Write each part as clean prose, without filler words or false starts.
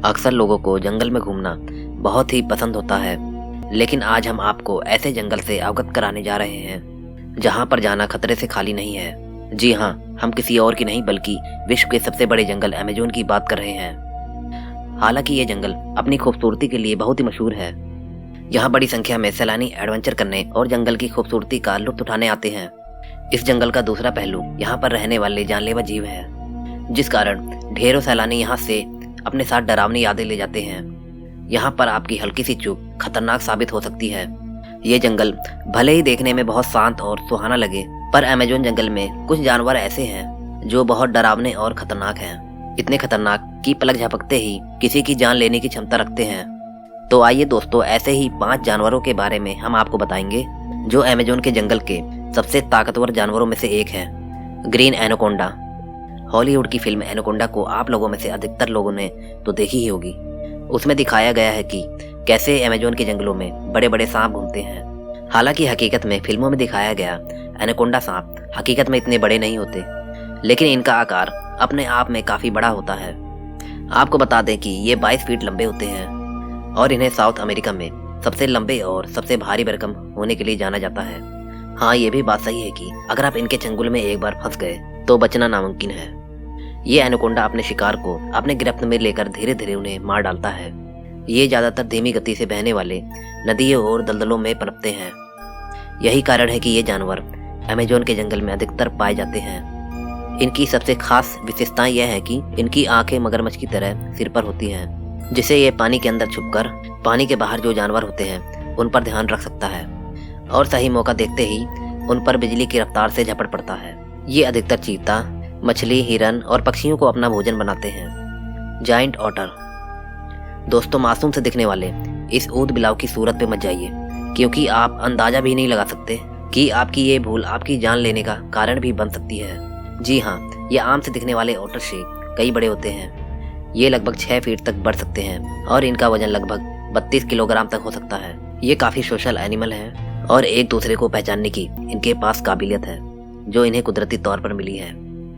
अक्सर लोगों को जंगल में घूमना बहुत ही पसंद होता है, लेकिन आज हम आपको ऐसे जंगल से अवगत कराने जा रहे हैं जहां पर जाना खतरे से खाली नहीं है। जी हाँ, हम किसी और की नहीं बल्कि विश्व के सबसे बड़े जंगल अमेज़न की बात कर रहे हैं। हालांकि ये जंगल अपनी खूबसूरती के लिए बहुत ही मशहूर है। यहाँ बड़ी संख्या में सैलानी एडवेंचर करने और जंगल की खूबसूरती का लुत्फ उठाने आते हैं। इस जंगल का दूसरा पहलू यहाँ पर रहने वाले जानलेवा जीव है, जिस कारण ढेरों सैलानी यहाँ से अपने साथ डरावनी यादें ले जाते हैं। यहाँ पर आपकी हल्की सी चूक खतरनाक साबित हो सकती है। ये जंगल भले ही देखने में बहुत शांत और सुहाना लगे, पर अमेज़न जंगल में कुछ जानवर ऐसे हैं जो बहुत डरावने और खतरनाक हैं। इतने खतरनाक कि पलक झपकते ही किसी की जान लेने की क्षमता रखते हैं। तो आइए दोस्तों, ऐसे ही 5 जानवरों के बारे में हम आपको बताएंगे जो अमेज़न के जंगल के सबसे ताकतवर जानवरों में से एक है, ग्रीन एनाकोंडा। हॉलीवुड की फिल्म एनाकोंडा को आप लोगों में से अधिकतर लोगों ने तो देखी ही होगी। उसमें दिखाया गया है कि कैसे अमेज़न के जंगलों में बड़े बड़े सांप घूमते हैं। हालांकि हकीकत में फिल्मों में दिखाया गया एनाकोंडा सांप हकीकत में इतने बड़े नहीं होते, लेकिन इनका आकार अपने आप में काफी बड़ा होता है। आपको बता दें कि ये 22 फीट लंबे होते हैं और इन्हें साउथ अमेरिका में सबसे लंबे और सबसे भारी भरकम होने के लिए जाना जाता है। हाँ, ये भी बात सही है कि अगर आप इनके चंगुल में एक बार फंस गए तो बचना नामुमकिन है। ये एनाकोंडा अपने शिकार को अपने गिरफ्त में लेकर धीरे धीरे उन्हें मार डालता है। ये ज्यादातर धीमी गति से बहने वाले नदियों और दलदलों में पनपते हैं। यही कारण है कि ये जानवर अमेज़न के जंगल में अधिकतर पाए जाते हैं। इनकी सबसे खास विशेषता यह है कि इनकी आंखें मगरमच्छ की तरह सिर पर होती हैं, जिससे ये पानी के अंदर छुपकर पानी के बाहर जो जानवर होते हैं उन पर ध्यान रख सकता है और सही मौका देखते ही उन पर बिजली की रफ्तार से झपट पड़ता है। ये अधिकतर चीता, मछली, हिरन और पक्षियों को अपना भोजन बनाते हैं। Giant otter. दोस्तों, मासूम से दिखने वाले इस ऊद बिलाव की सूरत पे मत जाइए, क्योंकि आप अंदाजा भी नहीं लगा सकते कि आपकी ये भूल आपकी जान लेने का कारण भी बन सकती है। जी हाँ, ये आम से दिखने वाले ऑटर से कई बड़े होते हैं। ये लगभग 6 फीट तक बढ़ सकते हैं और इनका वजन लगभग 32 किलोग्राम तक हो सकता है। ये काफी सोशल एनिमल है और एक दूसरे को पहचानने की इनके पास काबिलियत है जो इन्हें कुदरती तौर पर मिली है।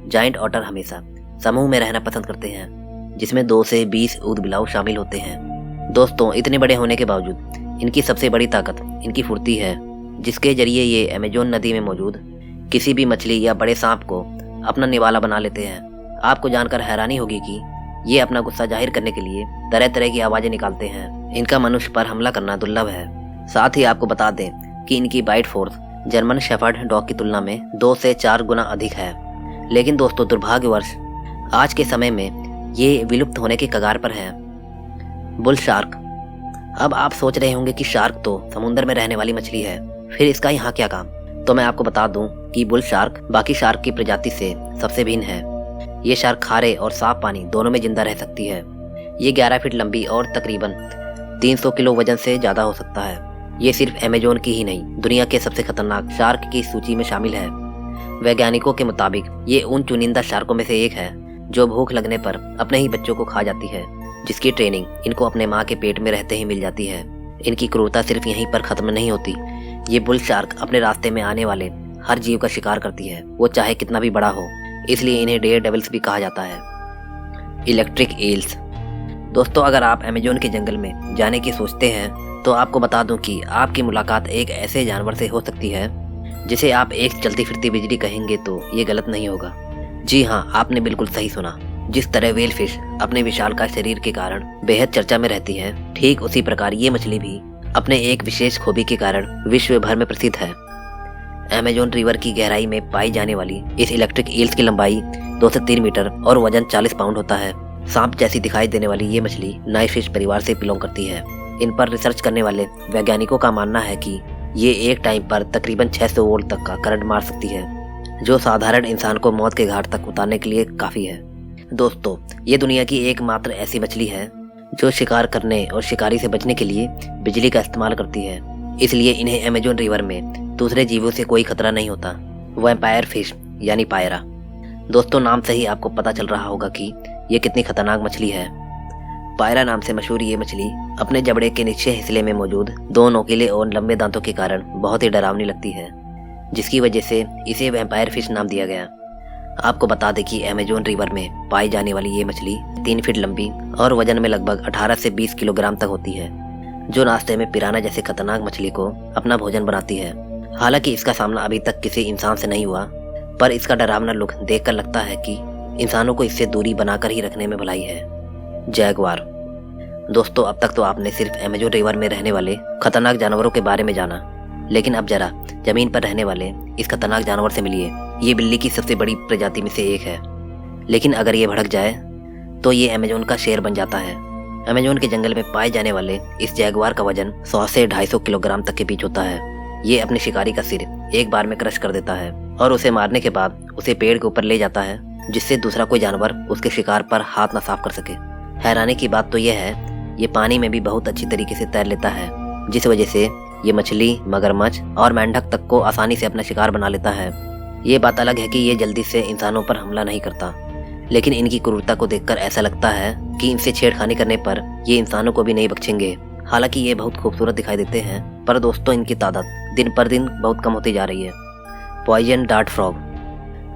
जायंट ऑटर हमेशा समूह में रहना पसंद करते हैं, जिसमें 2 से 20 ऊद बिलाव शामिल होते हैं। दोस्तों, इतने बड़े होने के बावजूद इनकी सबसे बड़ी ताकत इनकी फुर्ती है, जिसके जरिए ये अमेज़न नदी में मौजूद किसी भी मछली या बड़े सांप को अपना निवाला बना लेते हैं। आपको जानकर हैरानी होगी कि ये अपना गुस्सा जाहिर करने के लिए तरह तरह की आवाजें निकालते हैं। इनका मनुष्य पर हमला करना दुर्लभ है। साथ ही आपको बता दें कि इनकी bite force German shepherd dog की तुलना में 2 से 4 गुना अधिक है। लेकिन दोस्तों, दुर्भाग्यवश आज के समय में ये विलुप्त होने के कगार पर है। Bull shark. अब आप सोच रहे होंगे कि शार्क तो समुद्र में रहने वाली मछली है, फिर इसका यहाँ क्या काम? तो मैं आपको बता दूं कि बुल शार्क बाकी शार्क की प्रजाति से सबसे भिन्न है। ये शार्क खारे और साफ पानी दोनों में जिंदा रह सकती है। ये 11 फीट लंबी और तकरीबन 300 किलो वजन से ज्यादा हो सकता है। ये सिर्फ अमेज़न की ही नहीं, दुनिया के सबसे खतरनाक शार्क की सूची में शामिल है। वैज्ञानिकों के मुताबिक ये उन चुनिंदा शार्कों में से एक है जो भूख लगने पर अपने ही बच्चों को खा जाती है, जिसकी ट्रेनिंग इनको अपने माँ के पेट में रहते ही मिल जाती है। इनकी क्रूरता सिर्फ यहीं पर खत्म नहीं होती। ये बुल शार्क अपने रास्ते में आने वाले हर जीव का शिकार करती है, वो चाहे कितना भी बड़ा हो। इसलिए इन्हें डेयर डेविल्स भी कहा जाता है। Electric eels. दोस्तों, अगर आप अमेज़न के जंगल में जाने की सोचते हैं तो आपको बता दूं कि आपकी मुलाकात एक ऐसे जानवर से हो सकती है जिसे आप एक चलती फिरती बिजली कहेंगे तो ये गलत नहीं होगा। जी हाँ, आपने बिल्कुल सही सुना। जिस तरह व्हेल फिश अपने विशालकाय शरीर के कारण बेहद चर्चा में रहती है, ठीक उसी प्रकार ये मछली भी अपने एक विशेष खूबी के कारण विश्व भर में प्रसिद्ध है। अमेज़न रिवर की गहराई में पाई जाने वाली इस इलेक्ट्रिक ईल्स की लंबाई 2 से 3 मीटर और वजन 40 पाउंड होता है। सांप जैसी दिखाई देने वाली ये मछली नाइफ फिश परिवार से बिलोंग करती है। इन पर रिसर्च करने वाले वैज्ञानिकों का मानना है कि ये एक टाइम पर तकरीबन 600 वोल्ट तक का करंट मार सकती है, जो साधारण इंसान को मौत के घाट तक उतारने के लिए काफी है। दोस्तों, ये दुनिया की एकमात्र ऐसी मछली है जो शिकार करने और शिकारी से बचने के लिए बिजली का इस्तेमाल करती है। इसलिए इन्हें अमेज़न रिवर में दूसरे जीवों से कोई खतरा नहीं होता। वैम्पायर फिश यानी पायरा। दोस्तों, नाम से ही आपको पता चल रहा होगा कि ये कितनी खतरनाक मछली है। पायरा नाम से मशहूर ये मछली अपने जबड़े के निचले हिस्से में मौजूद 2 नोकीले और लंबे दांतों के कारण बहुत ही डरावनी लगती है, जिसकी वजह से इसे वैम्पायर फिश नाम दिया गया। आपको बता दें कि अमेजोन रिवर में पाई जाने वाली ये मछली 3 फीट लंबी और वजन में लगभग 18 से 20 किलोग्राम तक होती है, जो नाश्ते में पिराना जैसे खतरनाक मछली को अपना भोजन बनाती है। हालांकि इसका सामना अभी तक किसी इंसान से नहीं हुआ, पर इसका डरावना लुक देखकर लगता है कि इंसानों को इससे दूरी बनाकर ही रखने में भलाई है। जैगुआर। दोस्तों, अब तक तो आपने सिर्फ अमेजोन रिवर में रहने वाले खतरनाक जानवरों के बारे में जाना, लेकिन अब जरा जमीन पर रहने वाले इस खतरनाक जानवर से मिलिए। ये बिल्ली की सबसे बड़ी प्रजाति में से एक है, लेकिन अगर ये भड़क जाए तो ये अमेजोन का शेर बन जाता है। अमेजोन के जंगल में पाए जाने वाले इस जैगुआर का वजन 100 से 250 किलोग्राम तक के बीच होता है। ये अपने शिकारी का सिर एक बार में क्रश कर देता है और उसे मारने के बाद उसे पेड़ के ऊपर ले जाता है, जिससे दूसरा कोई जानवर उसके शिकार पर हाथ न साफ कर सके। हैरानी की बात तो यह है, ये पानी में भी बहुत अच्छी तरीके से तैर लेता है, जिस वजह से ये मछली, मगरमच्छ और मेंढक तक को आसानी से अपना शिकार बना लेता है। ये बात अलग है कि ये जल्दी से इंसानों पर हमला नहीं करता, लेकिन इनकी क्रूरता को देखकर ऐसा लगता है कि इनसे छेड़खानी करने पर ये इंसानों को भी नहीं बख्शेंगे। हालांकि ये बहुत खूबसूरत दिखाई देते हैं, पर दोस्तों इनकी तादाद दिन पर दिन बहुत कम होती जा रही है। Poison dart frog.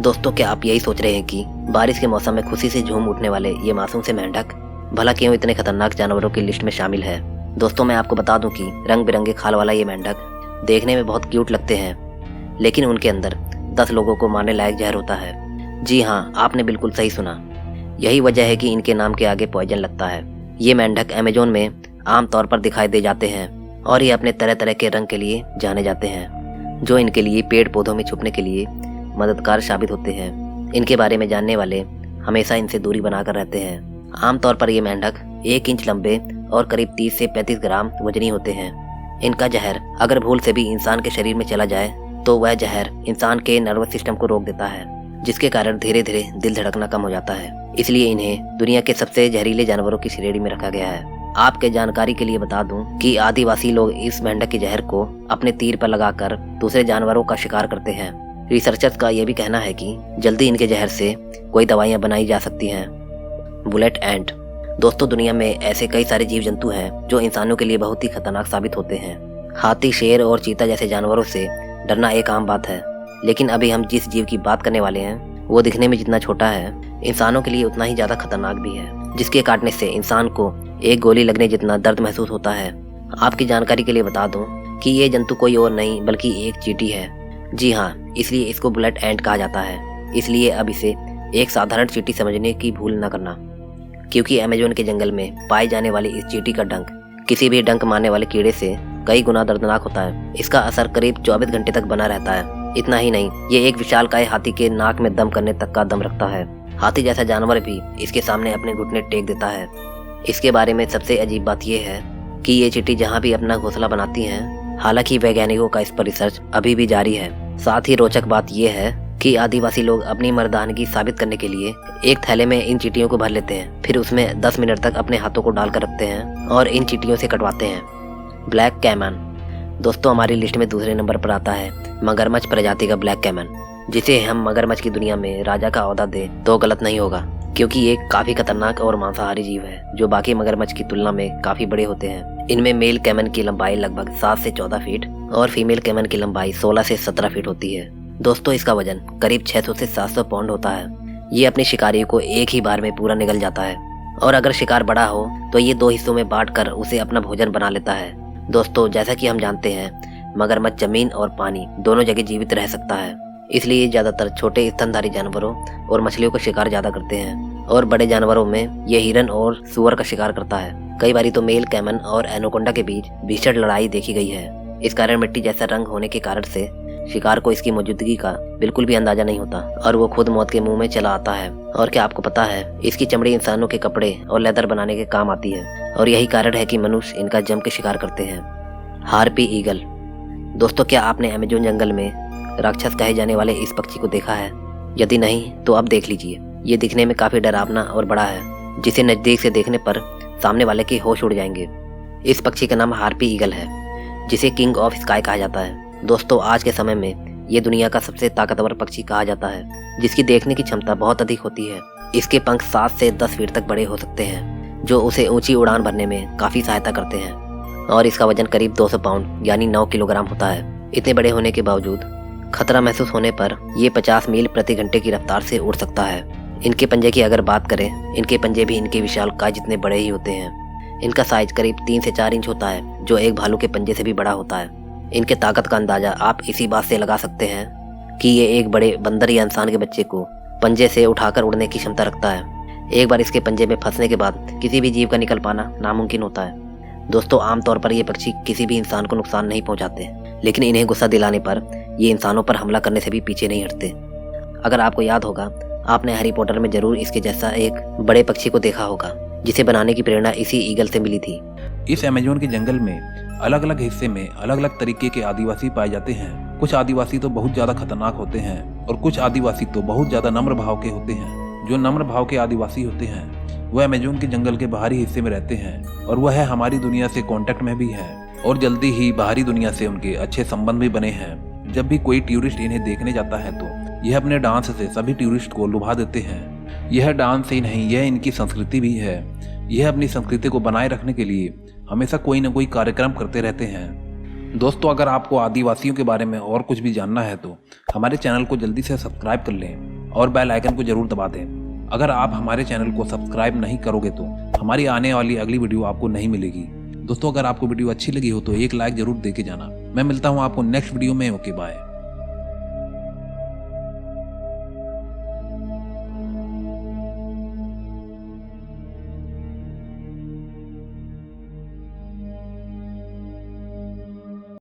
दोस्तों, क्या आप यही सोच रहे हैं कि बारिश के मौसम में खुशी से झूम उठने वाले ये मासूम से मेंढक भला क्यों इतने खतरनाक जानवरों की लिस्ट में शामिल है? दोस्तों, मैं आपको बता दूं कि रंग बिरंगे खाल वाला ये मेंढक देखने में बहुत क्यूट लगते हैं, लेकिन उनके अंदर 10 लोगों को मारने लायक जहर होता है। जी हाँ, आपने बिल्कुल सही सुना। यही वजह है कि इनके नाम के आगे पॉइजन लगता है। ये मेंढक अमेजोन में आमतौर पर दिखाई दे जाते हैं और ये अपने तरह तरह के रंग के लिए जाने जाते हैं, जो इनके लिए पेड़ पौधों में छुपने के लिए मददगार साबित होते हैं। इनके बारे में जानने वाले हमेशा इनसे दूरी बनाकर रहते हैं। आमतौर पर ये मेंढक 1 इंच लंबे और करीब 30 से 35 ग्राम वजनी होते हैं। इनका जहर अगर भूल से भी इंसान के शरीर में चला जाए तो वह जहर इंसान के नर्वस सिस्टम को रोक देता है, जिसके कारण धीरे धीरे दिल धड़कना कम हो जाता है। इसलिए इन्हें दुनिया के सबसे जहरीले जानवरों की श्रेणी में रखा गया है। आपके जानकारी के लिए बता दूं कि आदिवासी लोग इस मेंढक के जहर को अपने तीर पर लगाकर दूसरे जानवरों का शिकार करते हैं। रिसर्चर्स का यह भी कहना है कि जल्दी इनके जहर से कोई दवाइयां बनाई जा सकती हैं। बुलेट एंट। दोस्तों, दुनिया में ऐसे कई सारे जीव जंतु हैं जो इंसानों के लिए बहुत ही खतरनाक साबित होते हैं। हाथी, शेर और चीता जैसे जानवरों से डरना एक आम बात है, लेकिन अभी हम जिस जीव की बात करने वाले हैं वो दिखने में जितना छोटा है, इंसानों के लिए उतना ही ज्यादा खतरनाक भी है, जिसके काटने से इंसान को एक गोली लगने जितना दर्द महसूस होता है। आपकी जानकारी के लिए बता दूं कि ये जंतु कोई और नहीं बल्कि एक चींटी है। जी हाँ, इसलिए इसको बुलेट एंट कहा जाता है। इसलिए अब इसे एक साधारण चींटी समझने की भूल न करना, क्योंकि अमेजोन के जंगल में पाई जाने वाली इस चींटी का डंक किसी भी डंक मारने वाले कीड़े से कई गुना दर्दनाक होता है। इसका असर करीब 24 घंटे तक बना रहता है। इतना ही नहीं, ये एक विशालकाय हाथी के नाक में दम करने तक का दम रखता है। हाथी जैसा जानवर भी इसके सामने अपने घुटने टेक देता है। इसके बारे में सबसे अजीब बात यह है कि ये चींटी जहाँ भी अपना घोंसला बनाती हैं, हालांकि वैज्ञानिकों का इस पर रिसर्च अभी भी जारी है। साथ ही रोचक बात यह है कि आदिवासी लोग अपनी मर्दानगी साबित करने के लिए एक थैले में इन चींटियों को भर लेते हैं, फिर उसमें 10 मिनट तक अपने हाथों को डालकर रखते हैं और इन चींटियों से कटवाते हैं। Black caiman. दोस्तों, हमारी लिस्ट में दूसरे नंबर पर आता है मगरमच्छ प्रजाति का ब्लैक कैमन, जिसे हम मगरमच्छ की दुनिया में राजा का ओहदा दे तो गलत नहीं होगा, क्योंकि ये काफी खतरनाक और मांसाहारी जीव है जो बाकी मगरमच्छ की तुलना में काफी बड़े होते हैं। इनमें मेल कैमन की लंबाई लगभग 7 से 14 फीट और फीमेल कैमन की लंबाई 16 से 17 फीट होती है। दोस्तों, इसका वजन करीब 600 से 700 पाउंड होता है। ये अपने शिकारी को एक ही बार में पूरा निगल जाता है और अगर शिकार बड़ा हो तो ये 2 हिस्सों में बांटकर उसे अपना भोजन बना लेता है। दोस्तों, जैसा कि हम जानते हैं, मगरमच्छ जमीन और पानी दोनों जगह जीवित रह सकता है, इसलिए ज्यादातर छोटे स्तनधारी जानवरों और मछलियों का शिकार ज्यादा करते हैं और बड़े जानवरों में ये हिरन और सुअर का शिकार करता है। कई बारी तो मेल कैमन और एनाकोंडा के बीच भीषण लड़ाई देखी गई है। इस कारण मिट्टी जैसा रंग होने के कारण से शिकार को इसकी मौजूदगी का बिल्कुल भी अंदाजा नहीं होता और वो खुद मौत के मुंह में चला आता है। और क्या आपको पता है, इसकी चमड़ी इंसानों के कपड़े और लेदर बनाने के काम आती है और यही कारण है कि मनुष्य इनका जम के शिकार करते हैं। Harpy eagle. दोस्तों, क्या आपने अमेजोन जंगल में राक्षस कहे जाने वाले इस पक्षी को देखा है? यदि नहीं तो अब देख लीजिए। ये दिखने में काफी डरावना और बड़ा है, जिसे नजदीक से देखने पर सामने वाले के होश उड़ जाएंगे। इस पक्षी का नाम हार्पी ईगल है, जिसे किंग ऑफ स्काई कहा जाता है। दोस्तों, आज के समय में ये दुनिया का सबसे ताकतवर पक्षी कहा जाता है, जिसकी देखने की क्षमता बहुत अधिक होती है। इसके पंख 7 से 10 फीट तक बड़े हो सकते हैं, जो उसे ऊंची उड़ान भरने में काफी सहायता करते हैं और इसका वजन करीब 200 पाउंड यानी 9 किलोग्राम होता है। इतने बड़े होने के बावजूद खतरा महसूस होने पर ये 50 मील प्रति घंटे की रफ्तार से उड़ सकता है। इनके पंजे की अगर बात करें, इनके पंजे भी इनके विशालकाय जितने बड़े ही होते हैं। इनका साइज करीब 3 से 4 इंच होता है, जो एक भालू के पंजे से भी बड़ा होता है। इनके ताकत का अंदाजा आप इसी बात से लगा सकते हैं कि ये एक बड़े बंदर या इंसान के बच्चे को पंजे से उठाकर उड़ने की क्षमता रखता है। एक बार इसके पंजे में फंसने के बाद किसी भी जीव का निकल पाना नामुमकिन होता है। दोस्तों, आमतौर पर ये पक्षी किसी भी इंसान को नुकसान नहीं पहुंचाते, लेकिन इन्हें गुस्सा दिलाने पर ये इंसानों पर हमला करने से भी पीछे नहीं हटते। अगर आपको याद होगा, आपने हैरी पॉटर में जरूर इसके जैसा एक बड़े पक्षी को देखा होगा, जिसे बनाने की प्रेरणा इसी ईगल से मिली थी। इस अमेज़न के जंगल में अलग अलग हिस्से में अलग अलग तरीके के आदिवासी पाए जाते हैं। कुछ आदिवासी तो बहुत ज्यादा खतरनाक होते हैं और कुछ आदिवासी तो बहुत ज्यादा नम्र भाव के होते हैं। जो नम्र भाव के आदिवासी होते हैं वह अमेज़न के जंगल के बाहरी हिस्से में रहते हैं और वह हमारी दुनिया से कांटेक्ट में भी है और जल्दी ही बाहरी दुनिया से उनके अच्छे संबंध भी बने हैं। जब भी कोई टूरिस्ट इन्हें देखने जाता है तो यह अपने डांस से सभी टूरिस्ट को लुभा देते हैं। यह डांस ही नहीं, यह इनकी संस्कृति भी है। यह अपनी संस्कृति को बनाए रखने के लिए हमेशा कोई न कोई कार्यक्रम करते रहते हैं। दोस्तों, अगर आपको आदिवासियों के बारे में और कुछ भी जानना है तो हमारे चैनल को जल्दी से सब्सक्राइब कर लें और बेल आइकन को जरूर दबा दें। अगर आप हमारे चैनल को सब्सक्राइब नहीं करोगे तो हमारी आने वाली अगली वीडियो आपको नहीं मिलेगी। दोस्तों, अगर आपको वीडियो अच्छी लगी हो तो एक लाइक जरूर दे के जाना। मैं मिलता हूँ आपको नेक्स्ट वीडियो में। Okay, bye.